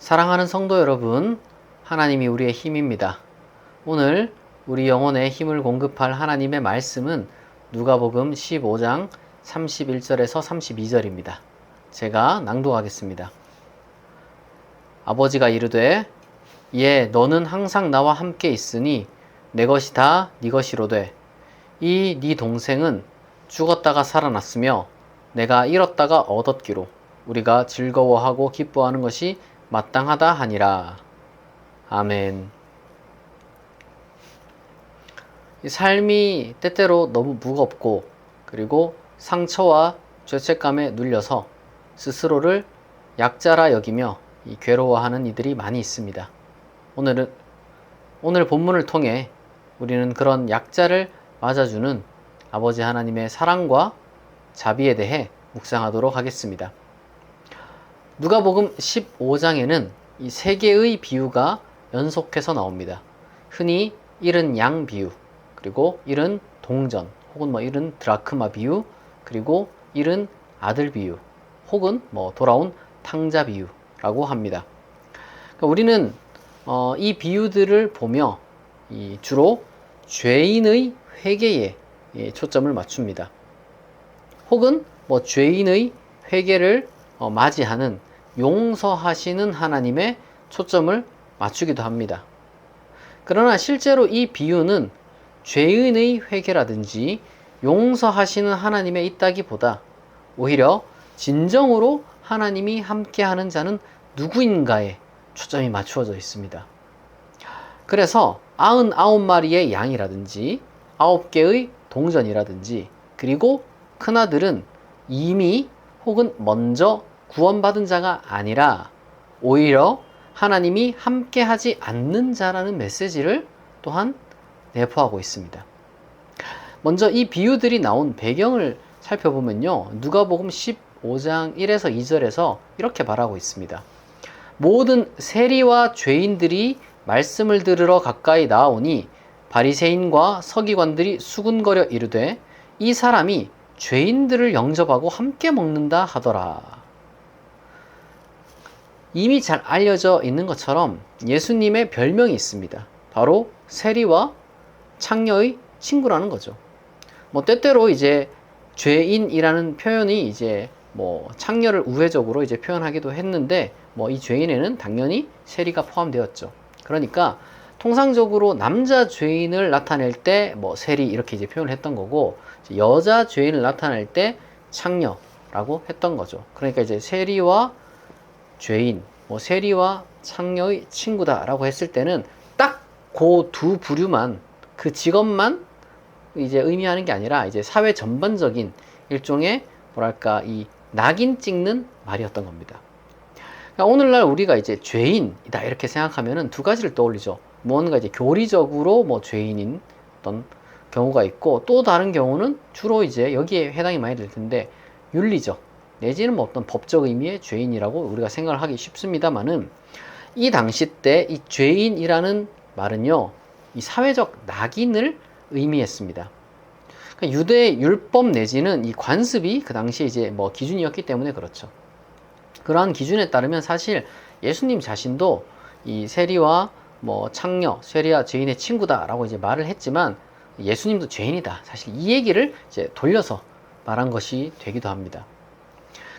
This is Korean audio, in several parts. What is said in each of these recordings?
사랑하는 성도 여러분, 하나님이 우리의 힘입니다. 오늘 우리 영혼에 힘을 공급할 하나님의 말씀은 누가복음 15장 31절에서 32절입니다. 제가 낭독하겠습니다. 아버지가 이르되 너는 항상 나와 함께 있으니 내 것이 다 네 것이로되 이 네 동생은 죽었다가 살아났으며 내가 잃었다가 얻었기로 우리가 즐거워하고 기뻐하는 것이 마땅하다 하니라. 아멘. 이 삶이 때때로 너무 무겁고 그리고 상처와 죄책감에 눌려서 스스로를 약자라 여기며 괴로워하는 이들이 많이 있습니다. 오늘 본문을 통해 우리는 그런 약자를 맞아주는 아버지 하나님의 사랑과 자비에 대해 묵상하도록 하겠습니다. 누가복음 15장에는 이 세 개의 비유가 연속해서 나옵니다. 흔히 잃은 양 비유, 그리고 잃은 동전, 혹은 잃은 드라크마 비유, 그리고 잃은 아들 비유, 혹은 돌아온 탕자 비유라고 합니다. 그러니까 우리는 이 비유들을 보며 주로 죄인의 회개에 초점을 맞춥니다. 혹은 죄인의 회개를 맞이하는 용서하시는 하나님의 초점을 맞추기도 합니다. 그러나 실제로 이 비유는 죄인의 회개라든지 용서하시는 하나님에 있다기보다 오히려 진정으로 하나님이 함께하는 자는 누구인가에 초점이 맞추어져 있습니다. 그래서 99마리의 양이라든지 9개의 동전이라든지 그리고 큰아들은 이미 혹은 먼저 구원받은 자가 아니라 오히려 하나님이 함께하지 않는 자라는 메시지를 또한 내포하고 있습니다. 먼저 이 비유들이 나온 배경을 살펴보면요, 누가복음 15장 1에서 2절에서 이렇게 말하고 있습니다. 모든 세리와 죄인들이 말씀을 들으러 가까이 나아오니 바리새인과 서기관들이 수군거려 이르되 이 사람이 죄인들을 영접하고 함께 먹는다 하더라. 이미 잘 알려져 있는 것처럼 예수님의 별명이 있습니다. 바로 세리와 창녀의 친구라는 거죠. 때때로 죄인이라는 표현이 창녀를 우회적으로 표현하기도 했는데 이 죄인에는 당연히 세리가 포함되었죠. 그러니까 통상적으로 남자 죄인을 나타낼 때 세리 이렇게 표현을 했던 거고, 여자 죄인을 나타낼 때 창녀라고 했던 거죠. 그러니까 세리와 죄인, 세리와 창녀의 친구다라고 했을 때는 딱 그 두 부류만, 그 직업만 의미하는 게 아니라 사회 전반적인 일종의 이 낙인 찍는 말이었던 겁니다. 그러니까 오늘날 우리가 죄인이다 이렇게 생각하면은 두 가지를 떠올리죠. 뭔가 교리적으로 죄인인 어떤 경우가 있고, 또 다른 경우는 주로 여기에 해당이 많이 될 텐데 윤리적 내지는 어떤 법적 의미의 죄인이라고 우리가 생각을 하기 쉽습니다만은, 이 당시 때 이 죄인이라는 말은요, 이 사회적 낙인을 의미했습니다. 그러니까 유대의 율법 내지는 이 관습이 그 당시에 기준이었기 때문에 그렇죠. 그러한 기준에 따르면 사실 예수님 자신도 이 세리와 창녀, 세리와 죄인의 친구다라고 말을 했지만 예수님도 죄인이다. 사실 이 얘기를 돌려서 말한 것이 되기도 합니다.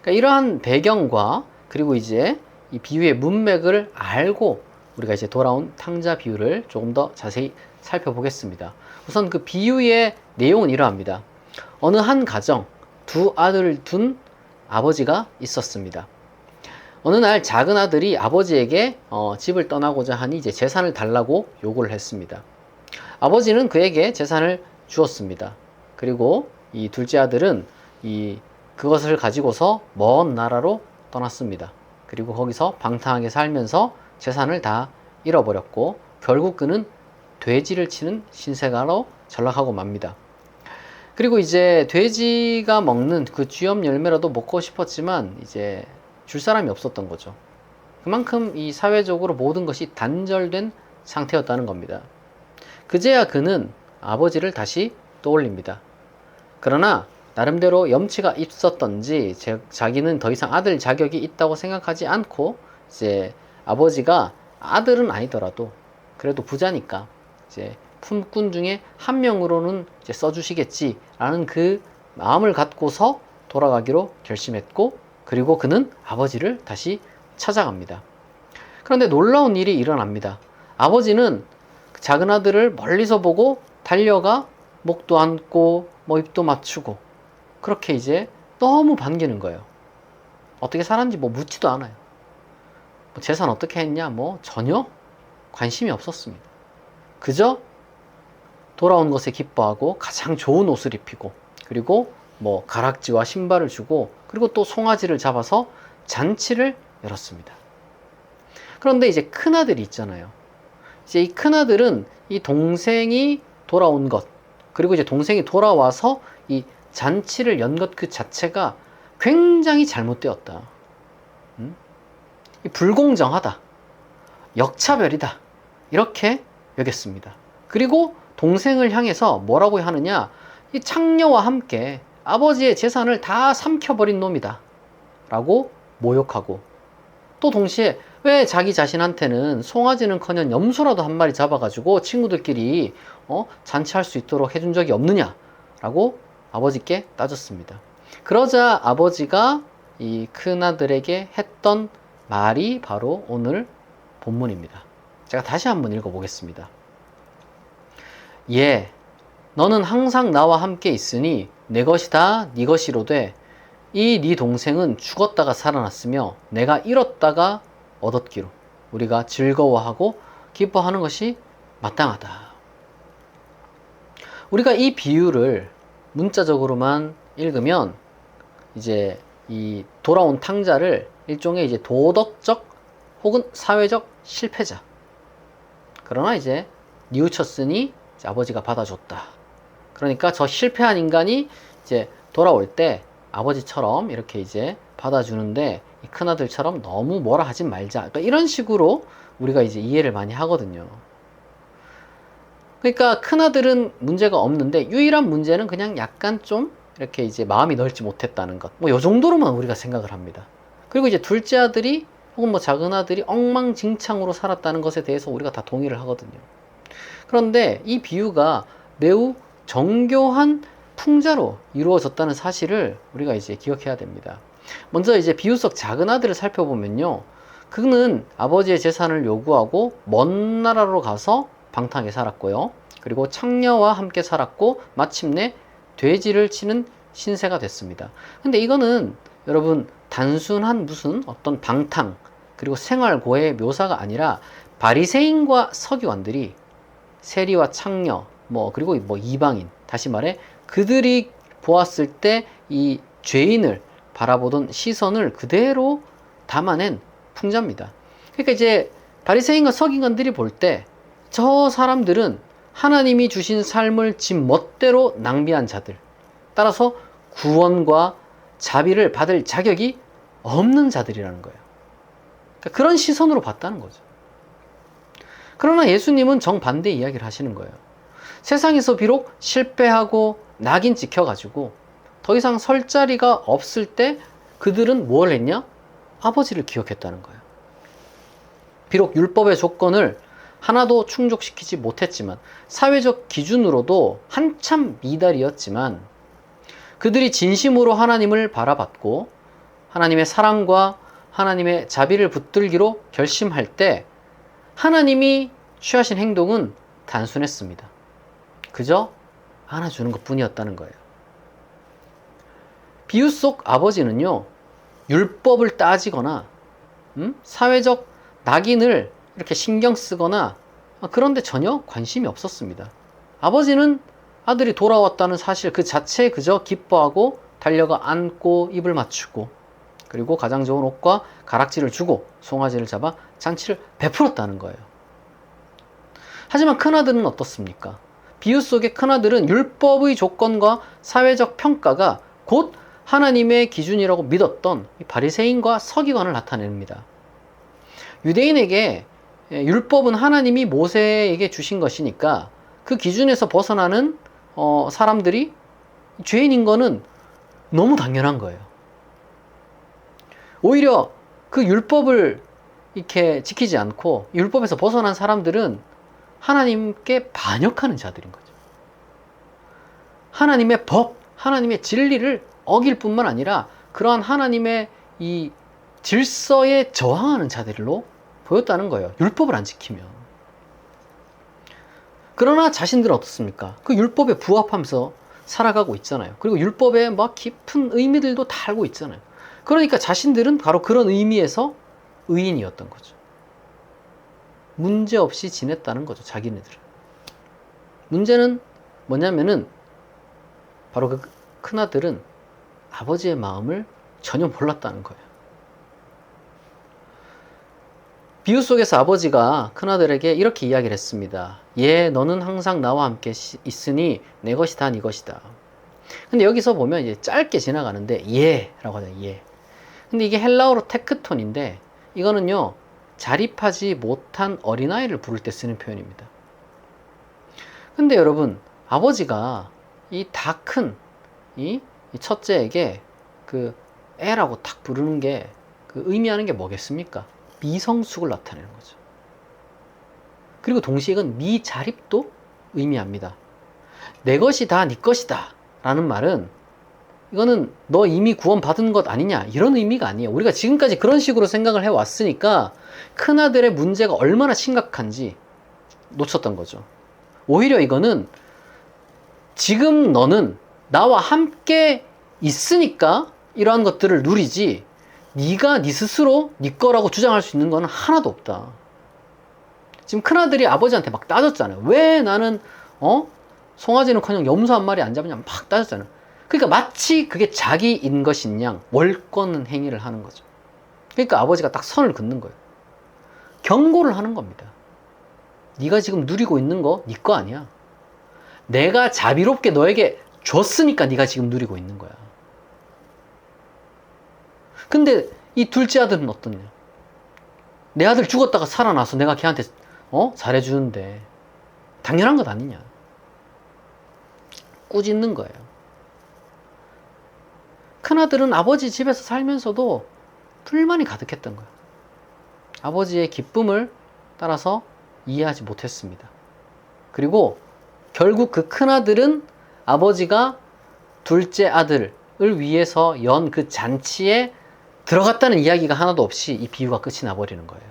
그러니까 이러한 배경과 그리고 이 비유의 문맥을 알고 우리가 돌아온 탕자 비유를 조금 더 자세히 살펴보겠습니다. 우선 그 비유의 내용은 이러합니다. 어느 한 가정, 두 아들을 둔 아버지가 있었습니다. 어느 날 작은 아들이 아버지에게 집을 떠나고자 하니 재산을 달라고 요구를 했습니다. 아버지는 그에게 재산을 주었습니다. 그리고 이 둘째 아들은 그것을 가지고서 먼 나라로 떠났습니다. 그리고 거기서 방탕하게 살면서 재산을 다 잃어버렸고 결국 그는 돼지를 치는 신세가로 전락하고 맙니다. 그리고 돼지가 먹는 그 쥐염 열매라도 먹고 싶었지만 줄 사람이 없었던 거죠. 그만큼 이 사회적으로 모든 것이 단절된 상태였다는 겁니다. 그제야 그는 아버지를 다시 떠올립니다. 그러나 나름대로 염치가 있었던지 자기는 더 이상 아들 자격이 있다고 생각하지 않고 아버지가 아들은 아니더라도 그래도 부자니까 이제 품꾼 중에 한 명으로는 이제 써주시겠지라는 그 마음을 갖고서 돌아가기로 결심했고, 그리고 그는 아버지를 다시 찾아갑니다. 그런데 놀라운 일이 일어납니다. 아버지는 작은 아들을 멀리서 보고 달려가 목도 안고 뭐 입도 맞추고 그렇게 이제 너무 반기는 거예요. 어떻게 살았는지 뭐 묻지도 않아요. 뭐 재산 어떻게 했냐 뭐 전혀 관심이 없었습니다. 그저 돌아온 것에 기뻐하고 가장 좋은 옷을 입히고, 그리고 뭐 가락지와 신발을 주고, 그리고 또 송아지를 잡아서 잔치를 열었습니다. 그런데 이제 큰아들이 있잖아요. 이제 이 큰아들은 이 동생이 돌아온 것, 그리고 이제 동생이 돌아와서 이 잔치를 연 것 그 자체가 굉장히 잘못되었다. 불공정하다. 역차별이다. 이렇게 여겼습니다. 그리고 동생을 향해서 뭐라고 하느냐, 이 창녀와 함께 아버지의 재산을 다 삼켜버린 놈이다 라고 모욕하고, 또 동시에 왜 자기 자신한테는 송아지는커녕 염소라도 한 마리 잡아가지고 친구들끼리 잔치할 수 있도록 해준 적이 없느냐 라고 아버지께 따졌습니다. 그러자 아버지가 이 큰아들에게 했던 말이 바로 오늘 본문입니다. 제가 다시 한번 읽어보겠습니다. 예, 너는 항상 나와 함께 있으니 내 것이 다 네 것이로되 이 네 동생은 죽었다가 살아났으며 내가 잃었다가 얻었기로 우리가 즐거워하고 기뻐하는 것이 마땅하다. 우리가 이 비유를 문자적으로만 읽으면 이제 이 돌아온 탕자를 일종의 이제 도덕적 혹은 사회적 실패자, 그러나 이제 뉘우쳤으니 이제 아버지가 받아줬다. 그러니까 저 실패한 인간이 이제 돌아올 때 아버지처럼 이렇게 이제 받아주는데 이 큰아들처럼 너무 뭐라 하지 말자. 그러니까 이런 식으로 우리가 이제 이해를 많이 하거든요. 그러니까 큰아들은 문제가 없는데 유일한 문제는 그냥 약간 좀 이렇게 이제 마음이 넓지 못했다는 것. 뭐 요 정도로만 우리가 생각을 합니다. 그리고 이제 둘째 아들이 혹은 뭐 작은 아들이 엉망진창으로 살았다는 것에 대해서 우리가 다 동의를 하거든요. 그런데 이 비유가 매우 정교한 풍자로 이루어졌다는 사실을 우리가 이제 기억해야 됩니다. 먼저 이제 비유 속 작은 아들을 살펴보면요, 그는 아버지의 재산을 요구하고 먼 나라로 가서 방탕하게 살았고요, 그리고 창녀와 함께 살았고 마침내 돼지를 치는 신세가 됐습니다. 근데 이거는 여러분 단순한 무슨 어떤 방탕 그리고 생활고의 묘사가 아니라 바리새인과 서기관들이 세리와 창녀 그리고 뭐 이방인, 다시 말해 그들이 보았을 때 이 죄인을 바라보던 시선을 그대로 담아낸 풍자입니다. 그러니까 이제 바리새인과 서기관들이 볼 때 저 사람들은 하나님이 주신 삶을 지 멋대로 낭비한 자들, 따라서 구원과 자비를 받을 자격이 없는 자들이라는 거예요. 그러니까 그런 시선으로 봤다는 거죠. 그러나 예수님은 정반대 이야기를 하시는 거예요. 세상에서 비록 실패하고 낙인 찍혀가지고 더 이상 설 자리가 없을 때 그들은 뭘 했냐? 아버지를 기억했다는 거예요. 비록 율법의 조건을 하나도 충족시키지 못했지만, 사회적 기준으로도 한참 미달이었지만, 그들이 진심으로 하나님을 바라봤고 하나님의 사랑과 하나님의 자비를 붙들기로 결심할 때 하나님이 취하신 행동은 단순했습니다. 그저 안아주는 것 뿐이었다는 거예요. 비유 속 아버지는요, 율법을 따지거나 사회적 낙인을 이렇게 신경 쓰거나 그런데 전혀 관심이 없었습니다. 아버지는 아들이 돌아왔다는 사실 그 자체에 그저 기뻐하고 달려가 안고 입을 맞추고, 그리고 가장 좋은 옷과 가락지를 주고 송아지를 잡아 잔치를 베풀었다는 거예요. 하지만 큰아들은 어떻습니까? 비유 속의 큰아들은 율법의 조건과 사회적 평가가 곧 하나님의 기준이라고 믿었던 바리새인과 서기관을 나타냅니다. 유대인에게 율법은 하나님이 모세에게 주신 것이니까 그 기준에서 벗어나는 사람들이 죄인인 거는 너무 당연한 거예요. 오히려 그 율법을 이렇게 지키지 않고 율법에서 벗어난 사람들은 하나님께 반역하는 자들인 거죠. 하나님의 법, 하나님의 진리를 어길 뿐만 아니라 그러한 하나님의 이 질서에 저항하는 자들로 보였다는 거예요. 율법을 안 지키면. 그러나 자신들은 어떻습니까? 그 율법에 부합하면서 살아가고 있잖아요. 그리고 율법에 막 깊은 의미들도 다 알고 있잖아요. 그러니까 자신들은 바로 그런 의미에서 의인이었던 거죠. 문제없이 지냈다는 거죠, 자기네들은. 문제는 뭐냐면은 바로 그 큰아들은 아버지의 마음을 전혀 몰랐다는 거예요. 비유 속에서 아버지가 큰아들에게 이렇게 이야기를 했습니다. 예, 너는 항상 나와 함께 있으니 내 것이 다 네 것이다. 근데 여기서 보면 이제 짧게 지나가는데 예 라고 하잖아요. 예. 근데 이게 헬라어로 테크톤인데 이거는요, 자립하지 못한 어린아이를 부를 때 쓰는 표현입니다. 근데 여러분, 아버지가 이 다 큰 이 첫째에게 그 애라고 탁 부르는 게 그 의미하는 게 뭐겠습니까? 미성숙을 나타내는 거죠. 그리고 동시에 이건 미자립도 의미합니다. 내 것이 다 네 것이다 라는 말은 이거는 너 이미 구원받은 것 아니냐 이런 의미가 아니에요. 우리가 지금까지 그런 식으로 생각을 해왔으니까 큰아들의 문제가 얼마나 심각한지 놓쳤던 거죠. 오히려 이거는 지금 너는 나와 함께 있으니까 이러한 것들을 누리지 네가 네 스스로 네 거라고 주장할 수 있는 건 하나도 없다. 지금 큰아들이 아버지한테 막 따졌잖아요. 왜 나는 송아지는커녕 염소 한 마리 안 잡느냐 막 따졌잖아요. 그러니까 마치 그게 자기인 것인 양 월권 행위를 하는 거죠. 그러니까 아버지가 딱 선을 긋는 거예요. 경고를 하는 겁니다. 네가 지금 누리고 있는 거 네 거 아니야. 내가 자비롭게 너에게 줬으니까 네가 지금 누리고 있는 거야. 근데 이 둘째 아들은 어떠냐? 내 아들 죽었다가 살아나서 내가 걔한테 잘해주는데 당연한 것 아니냐? 꾸짖는 거예요. 큰아들은 아버지 집에서 살면서도 불만이 가득했던 거예요. 아버지의 기쁨을 따라서 이해하지 못했습니다. 그리고 결국 그 큰아들은 아버지가 둘째 아들을 위해서 연 그 잔치에 들어갔다는 이야기가 하나도 없이 이 비유가 끝이 나버리는 거예요.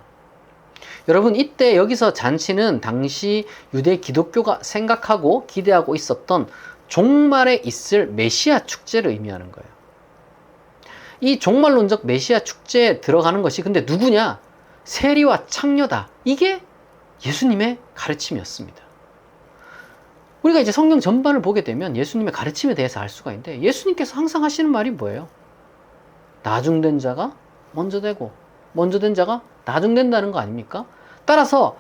여러분, 이때 여기서 잔치는 당시 유대 기독교가 생각하고 기대하고 있었던 종말에 있을 메시아 축제를 의미하는 거예요. 이 종말론적 메시아 축제에 들어가는 것이 근데 누구냐? 세리와 창녀다. 이게 예수님의 가르침이었습니다. 우리가 이제 성경 전반을 보게 되면 예수님의 가르침에 대해서 알 수가 있는데 예수님께서 항상 하시는 말이 뭐예요? 나중된 자가 먼저 되고 먼저 된 자가 나중된다는 거 아닙니까? 따라서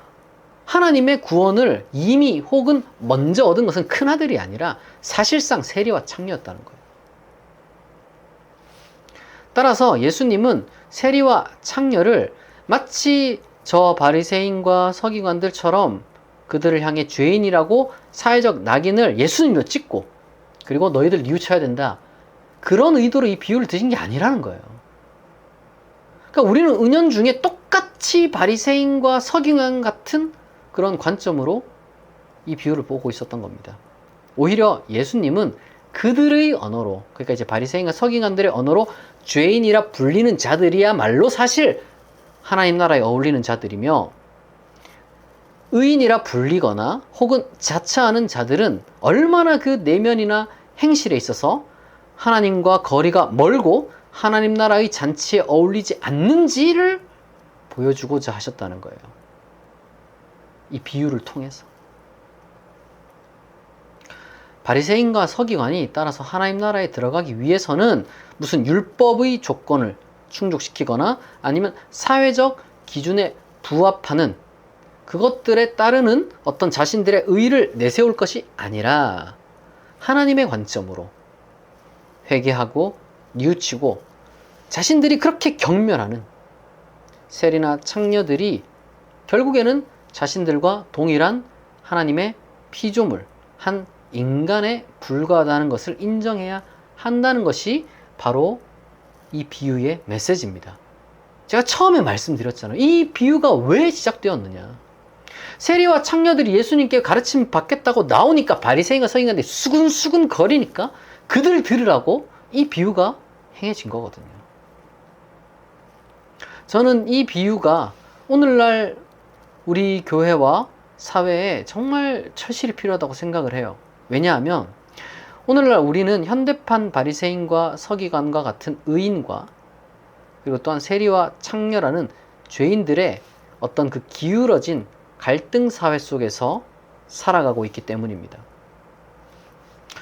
하나님의 구원을 이미 혹은 먼저 얻은 것은 큰아들이 아니라 사실상 세리와 창녀였다는 거예요. 따라서 예수님은 세리와 창녀를 마치 저 바리새인과 서기관들처럼 그들을 향해 죄인이라고 사회적 낙인을 예수님도 찍고 그리고 너희들 뉘우쳐야 된다. 그런 의도로 이 비유를 드신 게 아니라는 거예요. 그러니까 우리는 은연중에 똑같이 바리새인과 서기관 같은 그런 관점으로 이 비유를 보고 있었던 겁니다. 오히려 예수님은 그들의 언어로, 그러니까 이제 바리새인과 서기관들의 언어로 죄인이라 불리는 자들이야말로 사실 하나님 나라에 어울리는 자들이며 의인이라 불리거나 혹은 자처하는 자들은 얼마나 그 내면이나 행실에 있어서 하나님과 거리가 멀고 하나님 나라의 잔치에 어울리지 않는지를 보여주고자 하셨다는 거예요. 이 비유를 통해서. 바리새인과 서기관이 따라서 하나님 나라에 들어가기 위해서는 무슨 율법의 조건을 충족시키거나 아니면 사회적 기준에 부합하는 그것들에 따르는 어떤 자신들의 의의를 내세울 것이 아니라 하나님의 관점으로 회개하고 뉘우치고 자신들이 그렇게 경멸하는 세리나 창녀들이 결국에는 자신들과 동일한 하나님의 피조물, 한 인간에 불과하다는 것을 인정해야 한다는 것이 바로 이 비유의 메시지입니다. 제가 처음에 말씀드렸잖아요. 이 비유가 왜 시작되었느냐. 세리와 창녀들이 예수님께 가르침 받겠다고 나오니까 바리새인과 서기관들이 수근수근 거리니까 그들 들으라고 이 비유가 행해진 거거든요. 저는 이 비유가 오늘날 우리 교회와 사회에 정말 철실히 필요하다고 생각을 해요. 왜냐하면 오늘날 우리는 현대판 바리새인과 서기관과 같은 의인과 그리고 또한 세리와 창녀라는 죄인들의 어떤 그 기울어진 갈등 사회 속에서 살아가고 있기 때문입니다.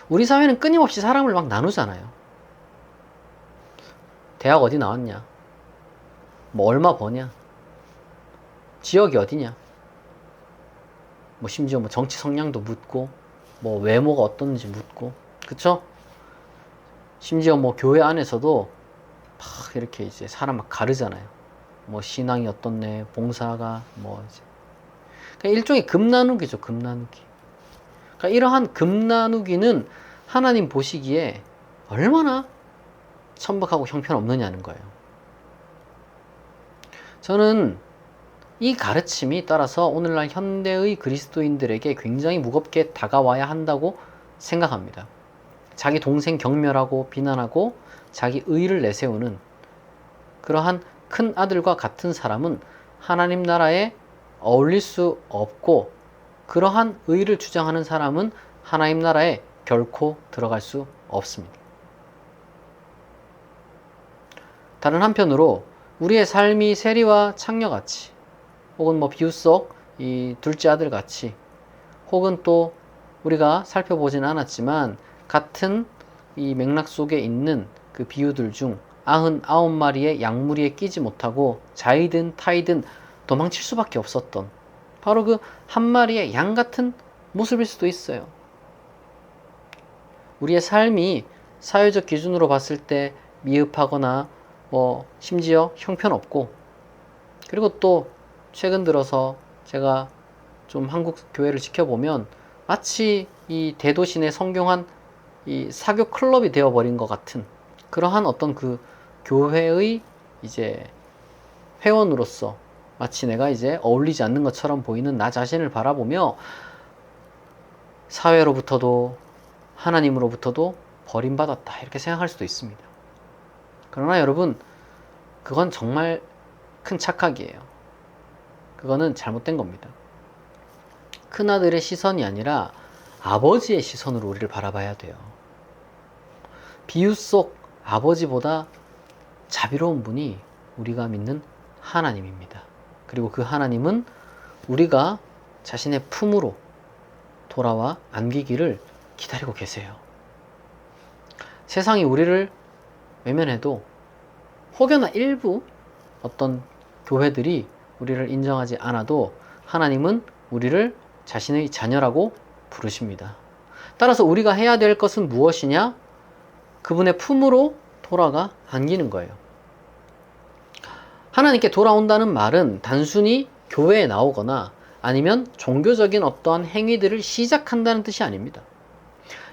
우리 사회는 끊임없이 사람을 막 나누잖아요. 대학 어디 나왔냐? 뭐 얼마 버냐? 지역이 어디냐? 뭐 심지어 뭐 정치 성향도 묻고 뭐 외모가 어떤지 묻고, 그쵸? 심지어 뭐 교회 안에서도 막 이렇게 이제 사람 막 가르잖아요. 뭐 신앙이 어떻네, 봉사가 뭐 이제 그러니까 일종의 금 나누기죠, 금 나누기. 그러니까 이러한 금 나누기는 하나님 보시기에 얼마나 천박하고 형편없느냐는 거예요. 저는 이 가르침이 따라서 오늘날 현대의 그리스도인들에게 굉장히 무겁게 다가와야 한다고 생각합니다. 자기 동생 경멸하고 비난하고 자기 의를 내세우는 그러한 큰 아들과 같은 사람은 하나님 나라에 어울릴 수 없고, 그러한 의를 주장하는 사람은 하나님 나라에 결코 들어갈 수 없습니다. 다른 한편으로 우리의 삶이 세리와 창녀같이, 혹은 뭐 비유 속 이 둘째 아들 같이, 혹은 또 우리가 살펴보지는 않았지만 같은 이 맥락 속에 있는 그 비유들 중 99마리의 양무리에 끼지 못하고 자이든 타이든 도망칠 수밖에 없었던 바로 그 한 마리의 양 같은 모습일 수도 있어요. 우리의 삶이 사회적 기준으로 봤을 때 미흡하거나 뭐 심지어 형편없고, 그리고 또 최근 들어서 제가 좀 한국 교회를 지켜보면 마치 이 대도시 내 성경한 이 사교 클럽이 되어버린 것 같은 그러한 어떤 그 교회의 이제 회원으로서 마치 내가 이제 어울리지 않는 것처럼 보이는 나 자신을 바라보며 사회로부터도 하나님으로부터도 버림받았다 이렇게 생각할 수도 있습니다. 그러나 여러분, 그건 정말 큰 착각이에요. 그거는 잘못된 겁니다. 큰아들의 시선이 아니라 아버지의 시선으로 우리를 바라봐야 돼요. 비유 속 아버지보다 자비로운 분이 우리가 믿는 하나님입니다. 그리고 그 하나님은 우리가 자신의 품으로 돌아와 안기기를 기다리고 계세요. 세상이 우리를 외면해도, 혹여나 일부 어떤 교회들이 우리를 인정하지 않아도 하나님은 우리를 자신의 자녀라고 부르십니다. 따라서 우리가 해야 될 것은 무엇이냐? 그분의 품으로 돌아가 안기는 거예요. 하나님께 돌아온다는 말은 단순히 교회에 나오거나 아니면 종교적인 어떠한 행위들을 시작한다는 뜻이 아닙니다.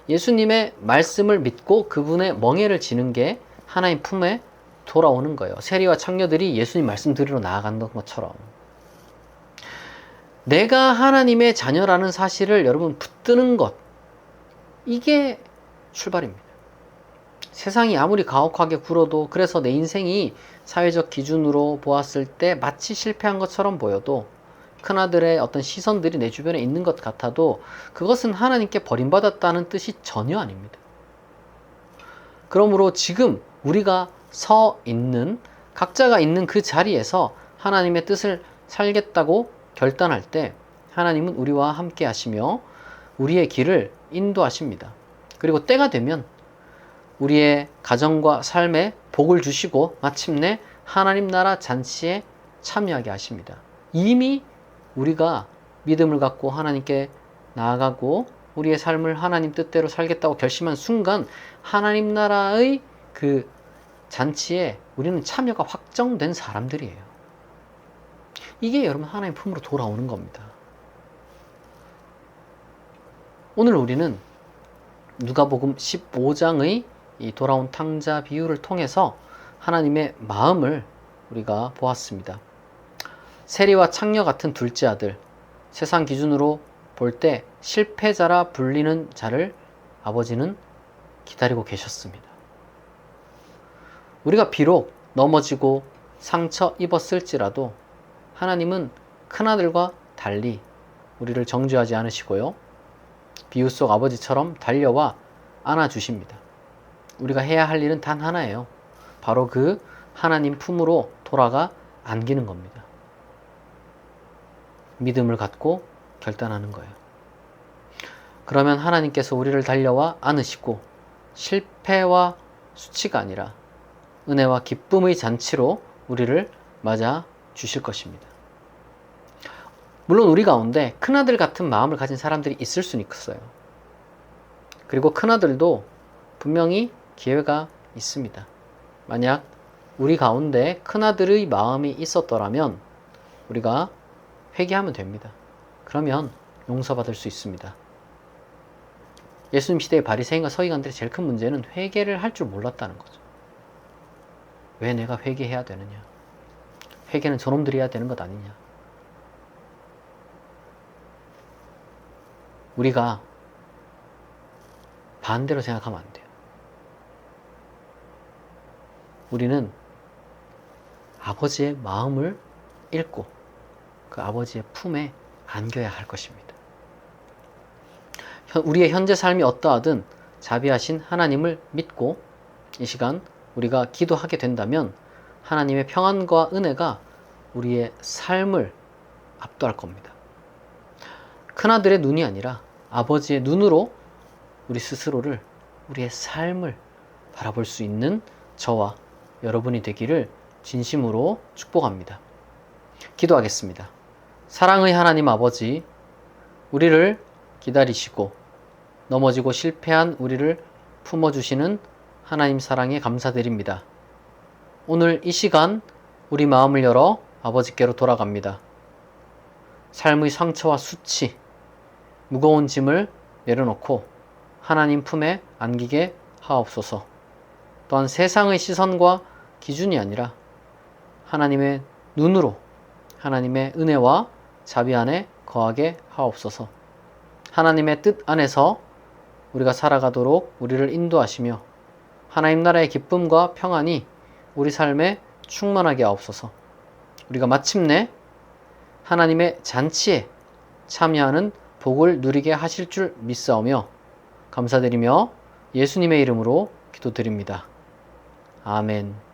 예수님의 말씀을 믿고 그분의 멍에를 지는 게 하나님 품에 돌아오는 거예요. 세리와 창녀들이 예수님 말씀 들으러 나아간 것처럼. 내가 하나님의 자녀라는 사실을 여러분 붙드는 것, 이게 출발입니다. 세상이 아무리 가혹하게 굴어도, 그래서 내 인생이 사회적 기준으로 보았을 때 마치 실패한 것처럼 보여도, 큰아들의 어떤 시선들이 내 주변에 있는 것 같아도 그것은 하나님께 버림받았다는 뜻이 전혀 아닙니다. 그러므로 지금 우리가 서 있는, 각자가 있는 그 자리에서 하나님의 뜻을 살겠다고 결단할 때 하나님은 우리와 함께 하시며 우리의 길을 인도하십니다. 그리고 때가 되면 우리의 가정과 삶에 복을 주시고 마침내 하나님 나라 잔치에 참여하게 하십니다. 이미 우리가 믿음을 갖고 하나님께 나아가고 우리의 삶을 하나님 뜻대로 살겠다고 결심한 순간 하나님 나라의 그 잔치에 우리는 참여가 확정된 사람들이에요. 이게 여러분 하나님 품으로 돌아오는 겁니다. 오늘 우리는 누가복음 15장의 이 돌아온 탕자 비유를 통해서 하나님의 마음을 우리가 보았습니다. 세리와 창녀 같은 둘째 아들, 세상 기준으로 볼 때 실패자라 불리는 자를 아버지는 기다리고 계셨습니다. 우리가 비록 넘어지고 상처 입었을지라도 하나님은 큰아들과 달리 우리를 정죄하지 않으시고요. 비유 속 아버지처럼 달려와 안아주십니다. 우리가 해야 할 일은 단 하나예요. 바로 그 하나님 품으로 돌아가 안기는 겁니다. 믿음을 갖고 결단하는 거예요. 그러면 하나님께서 우리를 달려와 안으시고 실패와 수치가 아니라 은혜와 기쁨의 잔치로 우리를 맞아 주실 것입니다. 물론 우리 가운데 큰아들 같은 마음을 가진 사람들이 있을 수는 있어요. 그리고 큰아들도 분명히 기회가 있습니다. 만약 우리 가운데 큰아들의 마음이 있었더라면 우리가 회개하면 됩니다. 그러면 용서받을 수 있습니다. 예수님 시대의 바리새인과 서기관들의 제일 큰 문제는 회개를 할 줄 몰랐다는 거죠. 왜 내가 회개해야 되느냐? 회개는 저놈들이 해야 되는 것 아니냐? 우리가 반대로 생각하면 안 돼요. 우리는 아버지의 마음을 읽고 그 아버지의 품에 안겨야 할 것입니다. 우리의 현재 삶이 어떠하든 자비하신 하나님을 믿고 이 시간 우리가 기도하게 된다면 하나님의 평안과 은혜가 우리의 삶을 압도할 겁니다. 큰아들의 눈이 아니라 아버지의 눈으로 우리 스스로를, 우리의 삶을 바라볼 수 있는 저와 여러분이 되기를 진심으로 축복합니다. 기도하겠습니다. 사랑의 하나님 아버지, 우리를 기다리시고 넘어지고 실패한 우리를 품어주시는 하나님 사랑에 감사드립니다. 오늘 이 시간 우리 마음을 열어 아버지께로 돌아갑니다. 삶의 상처와 수치, 무거운 짐을 내려놓고 하나님 품에 안기게 하옵소서. 또한 세상의 시선과 기준이 아니라 하나님의 눈으로 하나님의 은혜와 자비 안에 거하게 하옵소서. 하나님의 뜻 안에서 우리가 살아가도록 우리를 인도하시며 하나님 나라의 기쁨과 평안이 우리 삶에 충만하게 하옵소서. 우리가 마침내 하나님의 잔치에 참여하는 복을 누리게 하실 줄 믿사오며 감사드리며 예수님의 이름으로 기도드립니다. 아멘.